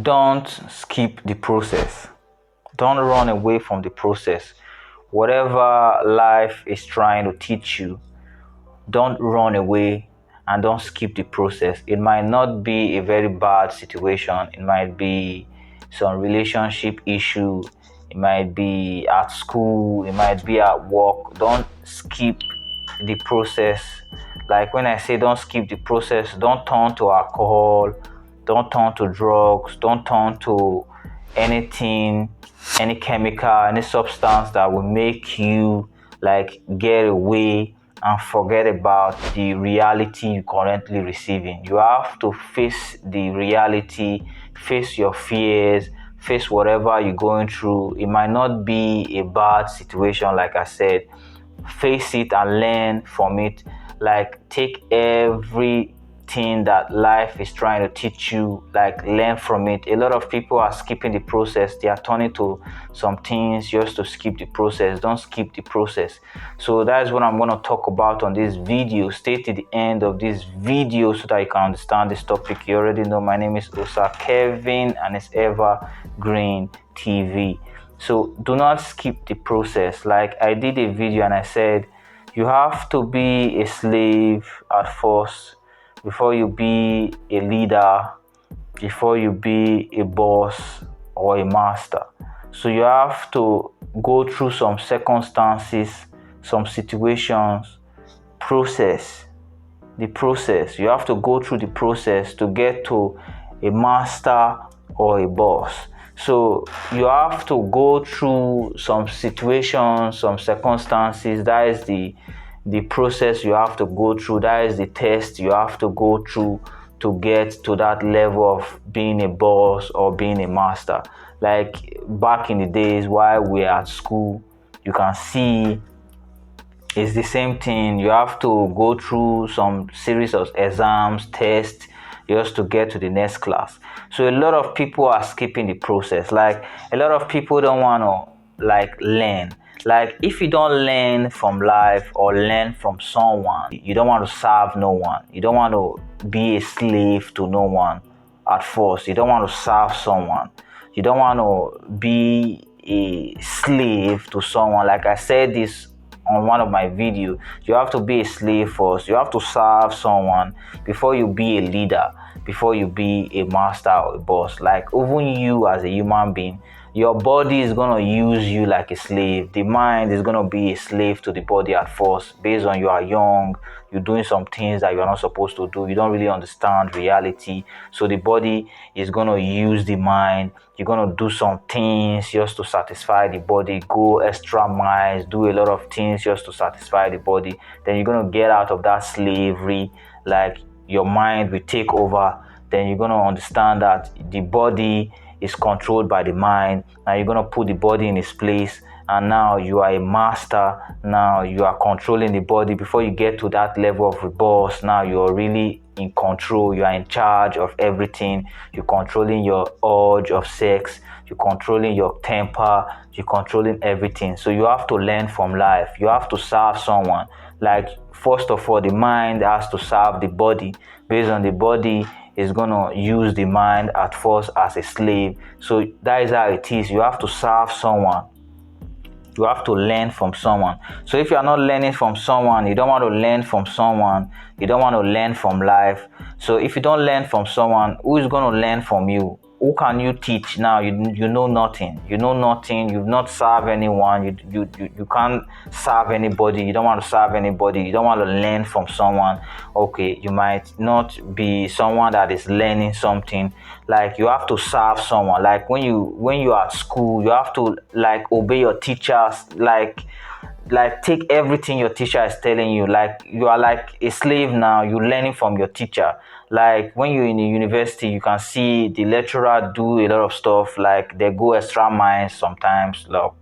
Don't skip the process. Don't run away from the process. Whatever life is trying to teach you, don't run away and don't skip the process. It might not be a very bad situation, it might be some relationship issue, it might be at school, it might be at work. Don't skip the process. Like when I say don't skip the process, don't turn to alcohol, don't turn to drugs, don't turn to anything, any chemical, any substance that will make you like get away and forget about the reality you're currently receiving. You have to face the reality, face your fears, face whatever you're going through. It might not be a bad situation, like I said. Face it and learn from it. Like take everything that life is trying to teach you, like learn from it. A lot of people are skipping the process. They are turning to some things just to skip the process. Don't skip the process. So that's what I'm going to talk about on this video. Stay to the end of this video so that you can understand this topic. You already know my name is Osa Kevin and it's Evergreen TV. So do not skip the process. Like I did a video and I said you have to be a slave at first before you be a leader, before you be a boss or a master. So you have to go through some circumstances, some situations, process, the process. You have to go through the process to get to a master or a boss. So you have to go through some situations, some circumstances. That is the process you have to go through. That is the test you have to go through to get to that level of being a boss or being a master. Like back in the days while we are at school, you can see it's the same thing. You have to go through some series of exams, tests, just to get to the next class. So a lot of people are skipping the process. Like a lot of people don't want to like learn. Like if you don't learn from life or learn from someone, you don't want to serve no one. You don't want to be a slave to no one at first. You don't want to serve someone. You don't want to be a slave to someone. Like I said this on one of my videos, you have to be a slave first. You have to serve someone before you be a leader, before you be a master or a boss. Like even you as a human being, your body is going to use you like a slave. The mind is going to be a slave to the body at first, based on you are young, you're doing some things that you're not supposed to do. You don't really understand reality. So the body is going to use the mind. You're going to do some things just to satisfy the body, go extra miles, do a lot of things just to satisfy the body. Then you're going to get out of that slavery. Like your mind will take over. Then you're going to understand that the body is controlled by the mind. Now you're going to put the body in its place, and now you are a master. Now you are controlling the body. Before you get to that level of a boss, now you're really in control. You are in charge of everything. You're controlling your urge of sex. You're controlling your temper. You're controlling everything. So you have to learn from life. You have to serve someone. Like first of all, the mind has to serve the body. Based on the body is going to use the mind at first as a slave. So that is how it is. You have to serve someone. You have to learn from someone. So if you are not learning from someone, you don't want to learn from someone, you don't want to learn from life. So if you don't learn from someone, who is going to learn from you? Who can you teach now? You know nothing. You know nothing. You've not served anyone. You can't serve anybody. You don't want to serve anybody. You don't want to learn from someone. Okay, you might not be someone that is learning something. Like you have to serve someone. Like when you are at school, you have to like obey your teachers. Like take everything your teacher is telling you. Like you are like a slave now. You're learning from your teacher. Like when you're in a university, you can see the lecturer do a lot of stuff. Like they go extra miles sometimes. Like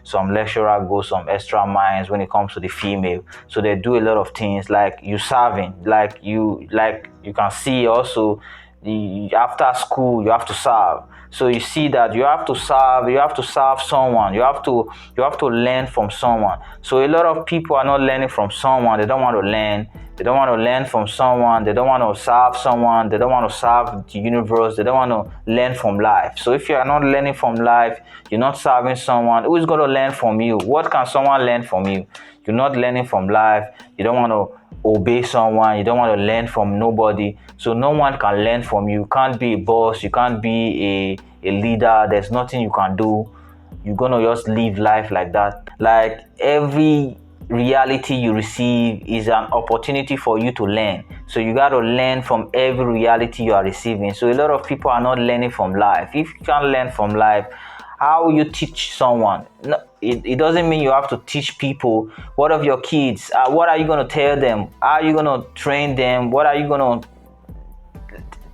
some lecturer go some extra miles when it comes to the female. So they do a lot of things. Like you serving. Like you can see also after school you have to serve. So you see that you have to serve someone, you have to learn from someone. So a lot of people are not learning from someone. They don't want to learn. They don't want to learn from someone. They don't want to serve someone. They don't want to serve the universe. They don't want to learn from life. So if you are not learning from life, you're not serving someone, who is going to learn from you? What can someone learn from you? You're not learning from life. You don't want to obey someone. You don't want to learn from nobody. So no one can learn from you. You can't be a boss. You can't be a leader. There's nothing you can do. You're gonna just live life like that. Like every reality you receive is an opportunity for you to learn. So you got to learn from every reality you are receiving. So a lot of people are not learning from life. If you can't learn from life, how will you teach someone? No, it doesn't mean you have to teach people. What of your kids? What are you going to tell them? How are you going to train them? What are you going to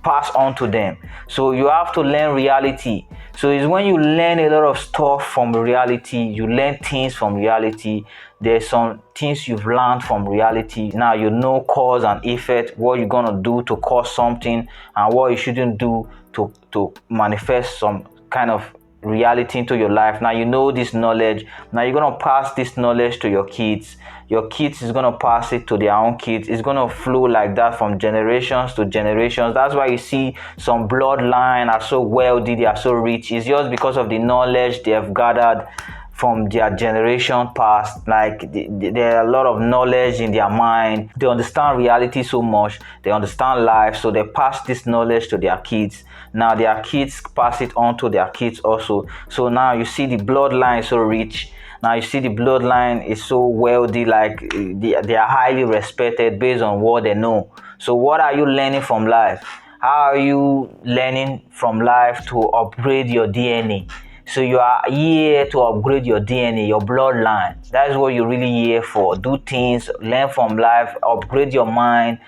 pass on to them? So you have to learn reality. So it's when you learn a lot of stuff from reality, you learn things from reality. There's some things you've learned from reality. Now you know cause and effect, what you're gonna do to cause something and what you shouldn't do to manifest some kind of reality into your life. Now you know this knowledge. Now you're gonna pass this knowledge to your kids. Your kids is gonna pass it to their own kids. It's gonna flow like that from generations to generations. That's why you see some bloodline are so wealthy, they are so rich. It's just because of the knowledge they have gathered from their generation past. Like there are a lot of knowledge in their mind. They understand reality so much. They understand life, so they pass this knowledge to their kids. Now their kids pass it on to their kids also. So now you see the bloodline is so rich. Now you see the bloodline is so wealthy, like they are highly respected based on what they know. So what are you learning from life? How are you learning from life to upgrade your DNA? So you are here to upgrade your DNA, your bloodline. That is what you're really here for. Do things, learn from life, upgrade your mind.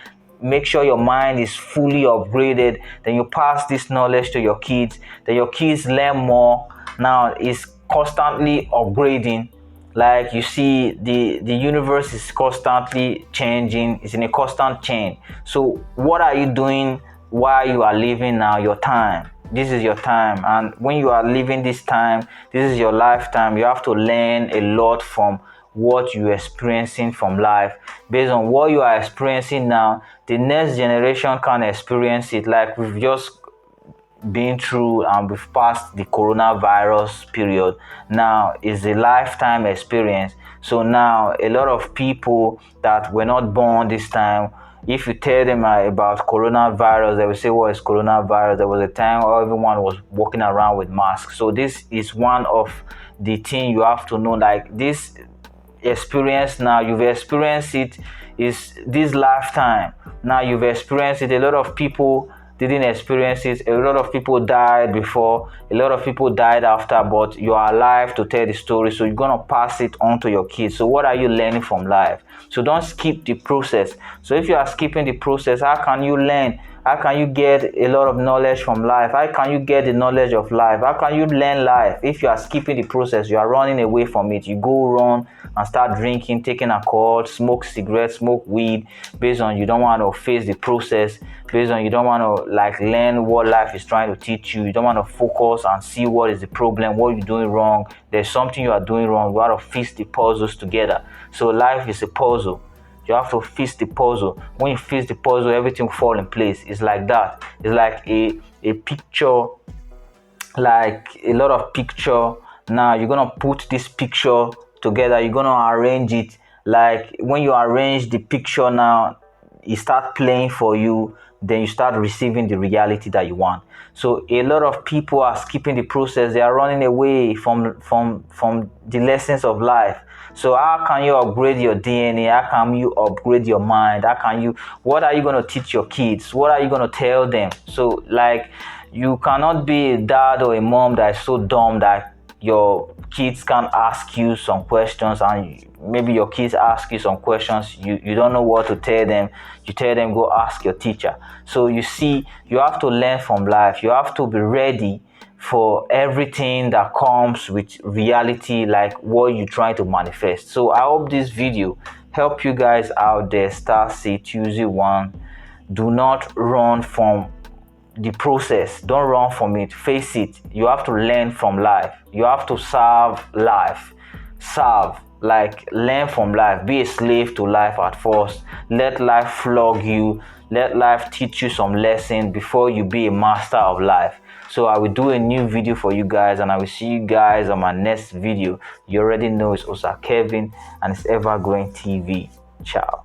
Make sure your mind is fully upgraded. Then you pass this knowledge to your kids. Then your kids learn more. Now it's constantly upgrading. Like you see, the universe is constantly changing. It's in a constant change. So what are you doing while you are living now? Your time. This is your time, and when you are living this time, this is your lifetime. You have to learn a lot from what you're experiencing from life. Based on what you are experiencing now, the next generation can experience it. Like we've just been through and we've passed the coronavirus period. Now is a lifetime experience. So now a lot of people that were not born this time, if you tell them about coronavirus, they will say, what is coronavirus? There was a time where everyone was walking around with masks. So this is one of the things you have to know. Like this experience now, you've experienced it, is this lifetime. Now you've experienced it. A lot of people didn't experience it. A lot of people died before, a lot of people died after, but you are alive to tell the story. So you're gonna pass it on to your kids. So what are you learning from life? So don't skip the process. So if you are skipping the process, how can you learn? How can you get a lot of knowledge from life? How can you get the knowledge of life? How can you learn life? If you are skipping the process, you are running away from it. You go run and start drinking, taking alcohol, smoke cigarettes, smoke weed, based on you don't want to face the process, based on you don't want to like learn what life is trying to teach you. You don't want to focus and see what is the problem, what you're doing wrong. There's something you are doing wrong. You have to fix the puzzles together. So life is a puzzle. You have to fix the puzzle. When you fix the puzzle, everything will fall in place. It's like that. It's like a picture, like a lot of picture. Now you're gonna put this picture together. You're gonna arrange it. Like when you arrange the picture, now it start playing for you. Then you start receiving the reality that you want. So a lot of people are skipping the process. They are running away from the lessons of life. So how can you upgrade your DNA? How can you upgrade your mind? What are you going to teach your kids? What are you going to tell them? So like you cannot be a dad or a mom that is so dumb that your kids can ask you some questions, and maybe your kids ask you some questions, you don't know what to tell them. You tell them, go ask your teacher. So you see, you have to learn from life. You have to be ready for everything that comes with reality, like what you're trying to manifest. So I hope this video help you guys out there. Start say Tuesday one. Do not run from the process. Don't run from it. Face it. You have to learn from life. You have to serve life. Serve, like, learn from life. Be a slave to life at first. Let life flog you. Let life teach you some lessons before you be a master of life. So I will do a new video for you guys, and I will see you guys on my next video. You already know it's Osa Kevin, and it's Evergreen TV. Ciao.